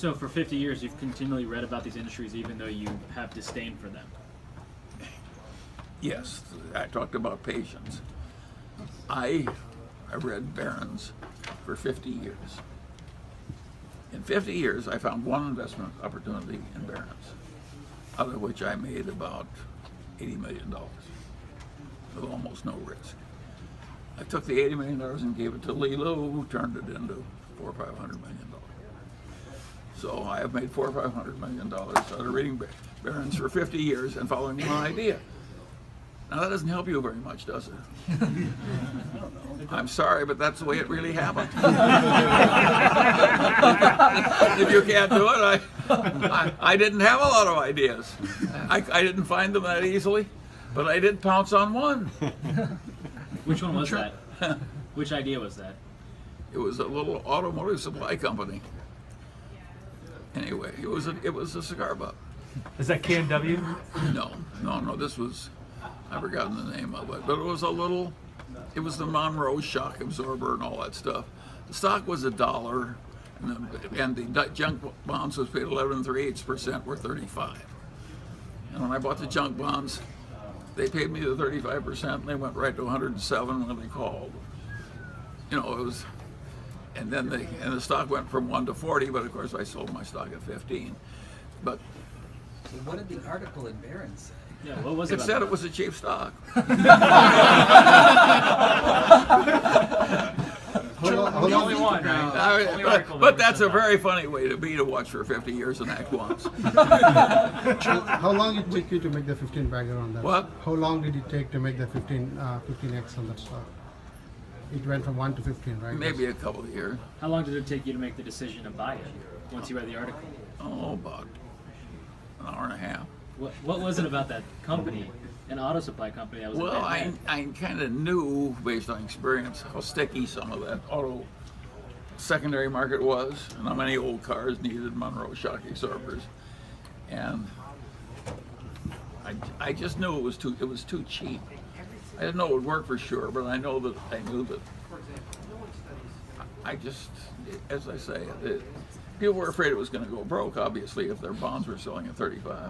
So for 50 years, you've continually read about these industries, even though you have disdain for them. Yes, I talked about patience. I read Barron's for 50 years. In 50 years, I found one investment opportunity in Barron's, out of which I made about $80 million with almost no risk. I took the $80 million and gave it to Lilo, who turned it into $400 or $500 million. So I have made $400 or $500 million out of reading Barron's for 50 years and following one idea. Now that doesn't help you very much, does it? I'm sorry, but that's the way it really happened. If you can't do it, I didn't have a lot of ideas. I didn't find them that easily, but I did pounce on one. Which one was that? Which idea was that? It was a little automotive supply company. Anyway, it was a cigar butt. Is that KMW? No. This was, I've forgotten the name of it, but it was the Monroe shock absorber and all that stuff. The stock was $1, and the junk bonds was paid 11 3/8%, were 35. And when I bought the junk bonds, they paid me the 35%, and they went right to 107 when they called. You know, it was, and then the stock went from 1 to 40, but of course I sold my stock at 15. But so what did the article in Barron say? Yeah, what was it? It said it was a cheap stock. The only one, right? But that's a very funny way to watch for 50 years and act once. How long did it take you to make the 15 bagger on that? What? How long did it take to make the 15x on that stock? It went from 1 to 15, right? Maybe a couple of years. How long did it take you to make the decision to buy it once you read the article? Oh, about an hour and a half. What was it about that company, an auto supply company, that was a Well, bad I kind of knew, based on experience, how sticky some of that auto secondary market was, and how many old cars needed Monroe shock absorbers, and I just knew it was too cheap. I didn't know it would work for sure, but I knew that I just, as I say, people were afraid it was going to go broke, obviously, if their bonds were selling at 35.